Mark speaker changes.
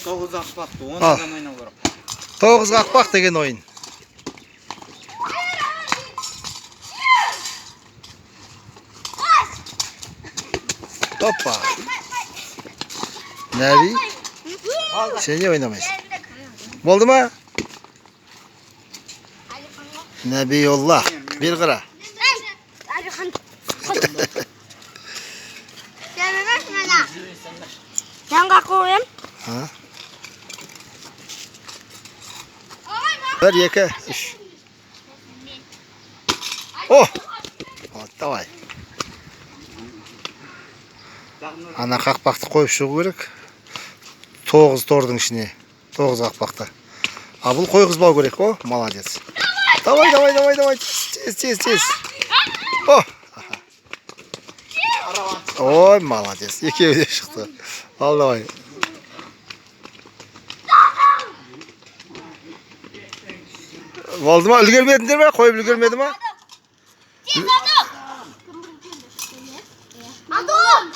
Speaker 1: 9 қақпақты 10 адам ойнау керек.
Speaker 2: 9 қақпақ деген ойын. Hoppa. Nevi? Sen niye oynamayısın? Oldu mu? Nebiyullah. Bir kıra.
Speaker 3: Yanға koyayım.
Speaker 2: Ha? Bir, iki, üç. Oh! Давай. Ана қақпақты қойып шығу керек. 9 тордың ішіне. 9 қақпақты. А бұл қойғызбау керек, о, молодец. Давай. Тез. О! Ой, молодец. Екеуі де шықты. Ал, давай. Болды ма? Үлгермедіңдер ме? Қойып үлгермеді ма?
Speaker 3: Адом!